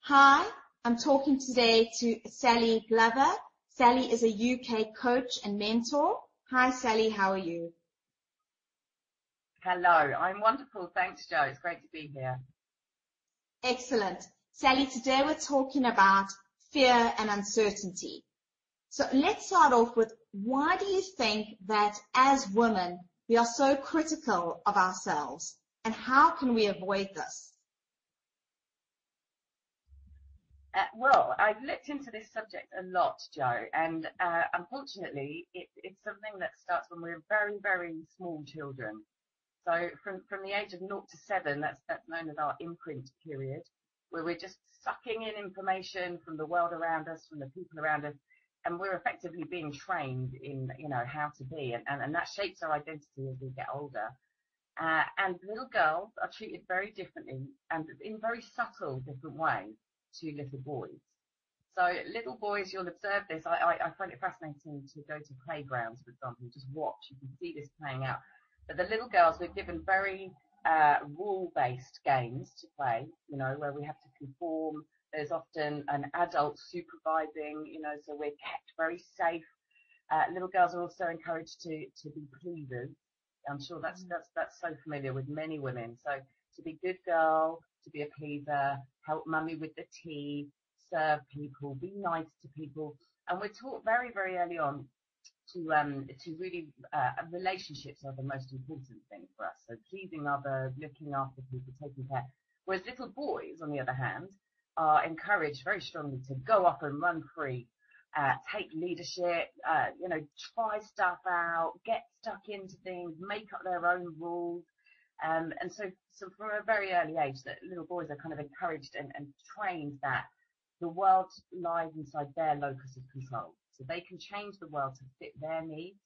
Hi, I'm talking today to Salli Glover. Salli is a UK coach and mentor. Hi, Salli, how are you? Hello, I'm wonderful. Thanks, Joe. It's great to be here. Excellent. Salli, today we're talking about fear and uncertainty. So let's start off with, why do you think that as women we are so critical of ourselves, and how can we avoid this? Well, I've looked into this subject a lot, Joe, and unfortunately, it's something that starts when we're very, very small children. So from the age of 0 to 7, that's known as our imprint period, where we're just sucking in information from the world around us, from the people around us, and we're effectively being trained in, how to be, and that shapes our identity as we get older. And little girls are treated very differently and in very subtle different ways to little boys. So little boys, you'll observe this. I find it fascinating to go to playgrounds, for example, and just watch. You can see this playing out. But the little girls, we're given very rule-based games to play, where we have to conform. There's often an adult supervising, so we're kept very safe. Little girls are also encouraged to be pleasers. I'm sure that's so familiar with many women. So to be a good girl, to be a pleaser, help mummy with the tea, serve people, be nice to people. And we're taught very, very early on to really relationships are the most important thing for us. So pleasing others, looking after people, taking care. Whereas little boys, on the other hand, are encouraged very strongly to go off and run free, take leadership, try stuff out, get stuck into things, make up their own rules. And so from a very early age, that little boys are kind of encouraged and trained that the world lies inside their locus of control. So they can change the world to fit their needs,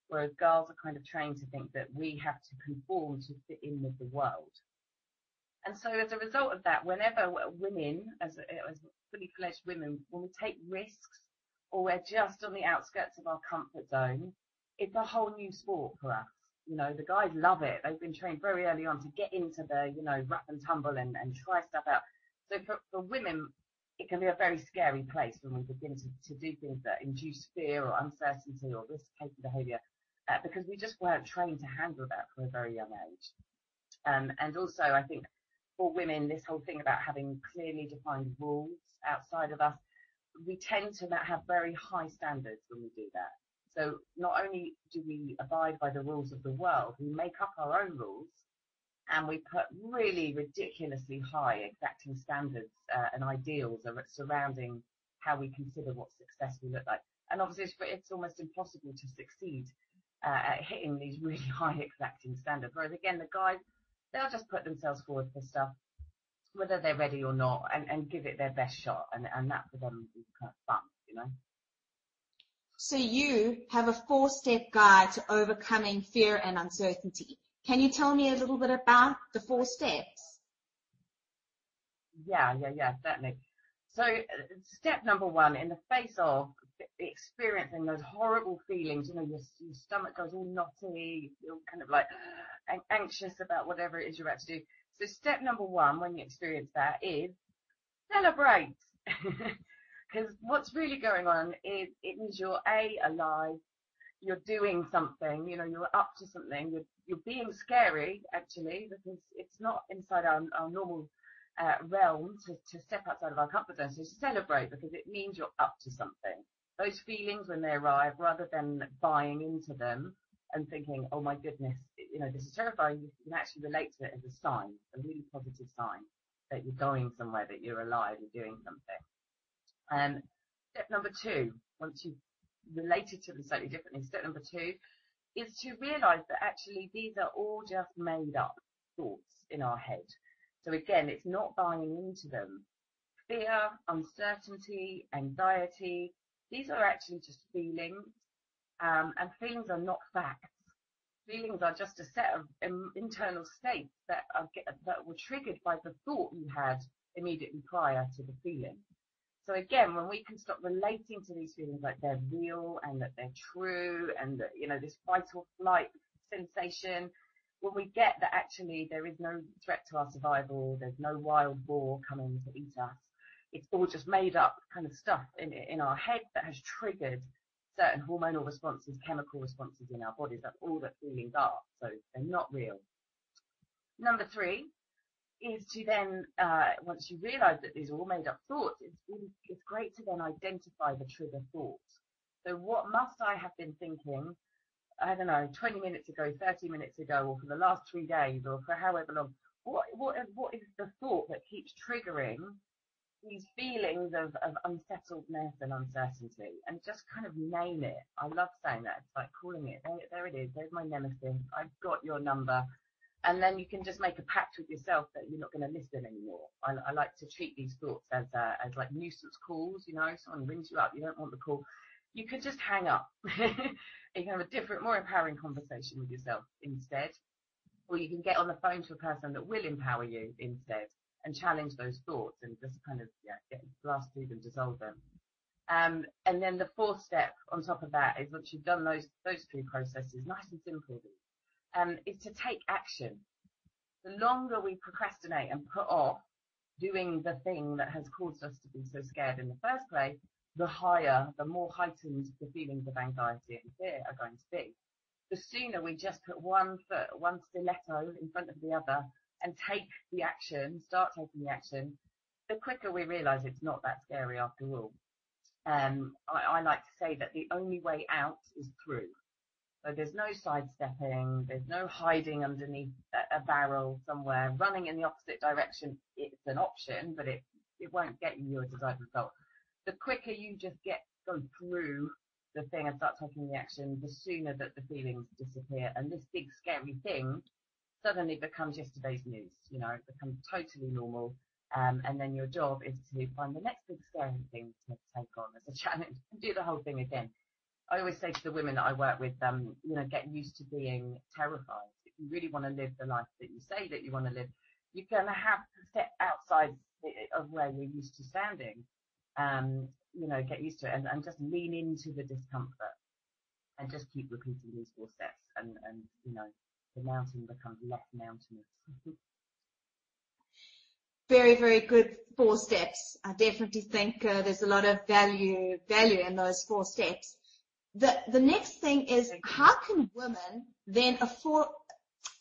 whereas girls are kind of trained to think that we have to conform to fit in with the world. And so as a result of that, whenever women, as fully fledged women, when we take risks or we're just on the outskirts of our comfort zone, it's a whole new sport for us. The guys love it. They've been trained very early on to get into the, rough and tumble and try stuff out. So for women, it can be a very scary place when we begin to do things that induce fear or uncertainty or risk-taking behaviour, because we just weren't trained to handle that from a very young age. And also, I think for women, this whole thing about having clearly defined rules outside of us, we tend to have very high standards when we do that. So not only do we abide by the rules of the world, we make up our own rules, and we put really ridiculously high exacting standards and ideals surrounding how we consider what success will look like. And obviously it's almost impossible to succeed at hitting these really high exacting standards. Whereas again, the guys, they'll just put themselves forward for stuff, whether they're ready or not, and give it their best shot. And that for them is kind of fun, So you have a 4-step guide to overcoming fear and uncertainty. Can you tell me a little bit about the 4 steps? Yeah, certainly. So step number 1, in the face of experiencing those horrible feelings, your stomach goes all knotty, you're kind of like anxious about whatever it is you're about to do. So step number 1, when you experience that, is celebrate. Because what's really going on is it means you're alive, you're doing something, you're up to something, you're being scary, actually, because it's not inside our normal realm to step outside of our comfort zone. So celebrate, because it means you're up to something. Those feelings, when they arrive, rather than buying into them and thinking, oh my goodness, this is terrifying, you can actually relate to it as a sign, a really positive sign that you're going somewhere, that you're alive, you're doing something. Step number 2, once you've related to them slightly differently, step number 2 is to realize that actually these are all just made up thoughts in our head. So again, it's not buying into them. Fear, uncertainty, anxiety, these are actually just feelings, and feelings are not facts. Feelings are just a set of internal states that were triggered by the thought you had immediately prior to the feeling. So again, when we can stop relating to these feelings like they're real and that they're true and that, this fight or flight sensation, when we get that actually there is no threat to our survival, there's no wild boar coming to eat us, It's all just made up kind of stuff in our head that has triggered certain hormonal responses, chemical responses in our bodies. That's all that feelings are. So they're not real. Number 3 is to then, once you realize that these are all made up thoughts, it's great to then identify the trigger thoughts. So what must I have been thinking, I don't know, 20 minutes ago, 30 minutes ago, or for the last 3 days, or for however long? What is the thought that keeps triggering these feelings of unsettledness and uncertainty? And just kind of name it. I love saying that. It's like calling it. There it is. There's my nemesis. I've got your number. And then you can just make a pact with yourself that you're not going to listen anymore. I like to treat these thoughts as like nuisance calls. You know, someone rings you up, you don't want the call. You could just hang up. You can have a different, more empowering conversation with yourself instead. Or you can get on the phone to a person that will empower you instead and challenge those thoughts and just kind of blast through them, dissolve them. And then the 4th step on top of that is, once you've done those 3 processes, nice and simple, is to take action. The longer we procrastinate and put off doing the thing that has caused us to be so scared in the first place, the more heightened the feelings of anxiety and fear are going to be. The sooner we just put one stiletto in front of the other and take the action, start taking the action, the quicker we realize it's not that scary after all. I like to say that the only way out is through. So there's no sidestepping, there's no hiding underneath a barrel somewhere, running in the opposite direction. It's an option, but it won't get you your desired result. The quicker you just go through the thing and start taking the action, the sooner that the feelings disappear, and this big scary thing suddenly becomes yesterday's news. You know, it becomes totally normal. And then your job is to find the next big scary thing to take on as a challenge and do the whole thing again. I always say to the women that I work with, get used to being terrified. If you really want to live the life that you say that you want to live, you're going to have to step outside of where you're used to standing. Get used to it and just lean into the discomfort and just keep repeating these 4 steps and the mountain becomes less mountainous. Very, very good 4 steps. I definitely think there's a lot of value in those 4 steps. The next thing is, how can women then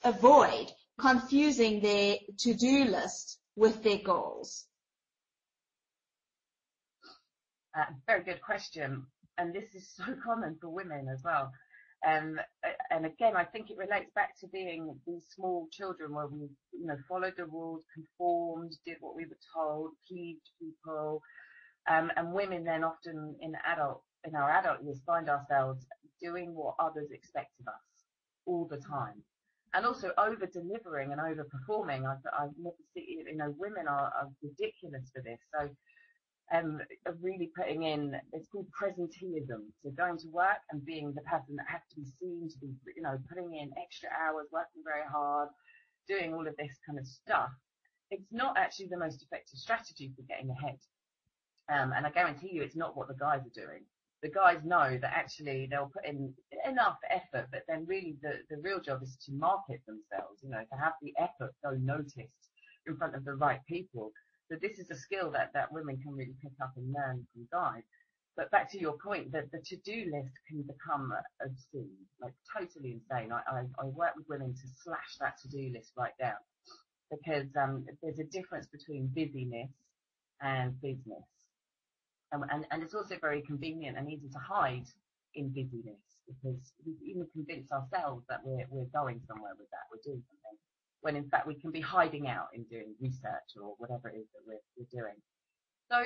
avoid confusing their to-do list with their goals? Very good question. And this is so common for women as well. And again, I think it relates back to being these small children where we, followed the rules, conformed, did what we were told, pleased people. And women then often in our adult years find ourselves doing what others expect of us all the time. And also over-delivering and over-performing. I've never seen, women are ridiculous for this. So really putting in, it's called presenteeism. So going to work and being the person that has to be seen to be, putting in extra hours, working very hard, doing all of this kind of stuff. It's not actually the most effective strategy for getting ahead. And I guarantee you it's not what the guys are doing. The guys know that actually they'll put in enough effort, but then really the real job is to market themselves, to have the effort go noticed in front of the right people. So this is a skill that women can really pick up and learn from guys. But back to your point, that the to-do list can become obscene, like totally insane. I work with women to slash that to-do list right down, because there's a difference between busyness and business. And it's also very convenient and easy to hide in busyness, because we even convince ourselves that we're going somewhere with that, we're doing something, when in fact we can be hiding out in doing research or whatever it is that we're doing. So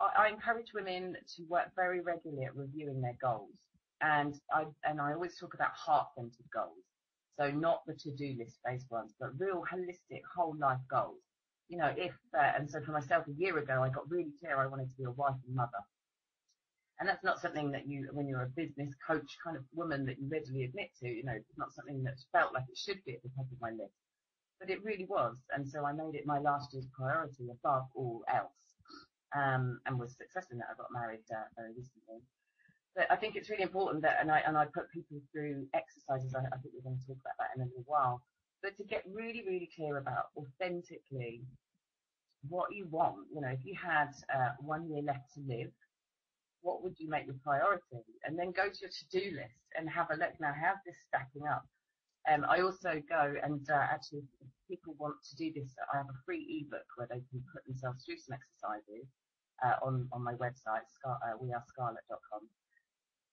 I encourage women to work very regularly at reviewing their goals. And I always talk about heart-centered goals. So not the to-do list based ones, but real holistic whole life goals. And so for myself a year ago, I got really clear I wanted to be a wife and mother. And that's not something that when you're a business coach kind of woman, that you readily admit to, it's not something that felt like it should be at the top of my list. But it really was. And so I made it my last year's priority above all else. And was successful in that. I got married very recently. But I think it's really important that, and I put people through exercises, I think we're going to talk about that in a little while, but to get really, really clear about authentically what you want. You know, if you had 1 year left to live, what would you make your priority? And then go to your to-do list and have a look. Now, how's this stacking up? I also go and actually, if people want to do this, I have a free ebook where they can put themselves through some exercises on my website, wearescarlet.com.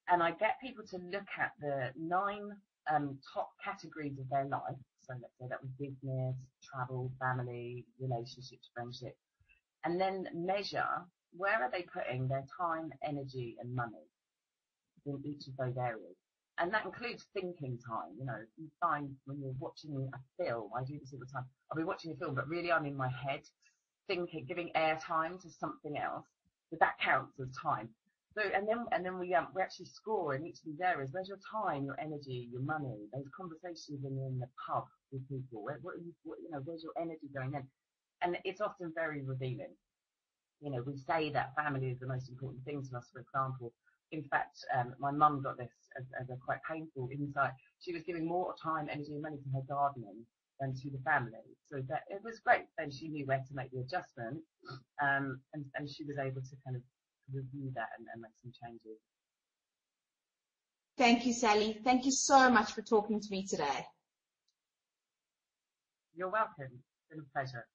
And I get people to look at the 9 top categories of their life. So let's say that was business, travel, family, relationships, friendships, and then measure where are they putting their time, energy, and money in each of those areas. And that includes thinking time. You know, you find when you're watching a film, I do this all the time. I'll be watching a film, but really I'm in my head thinking, giving airtime to something else. So that counts as time. So, and then we actually score in each of these areas. Where's your time, your energy, your money, those conversations when you're in the pub with people? Where's your energy going in? And it's often very revealing. You know, we say that family is the most important thing to us, for example. In fact, my mum got this as a quite painful insight. She was giving more time, energy, and money to her gardening than to the family. So that it was great. Then she knew where to make the adjustment, and she was able to kind of review that and make some changes. Thank you, Salli. Thank you so much for talking to me today. You're welcome. It's been a pleasure.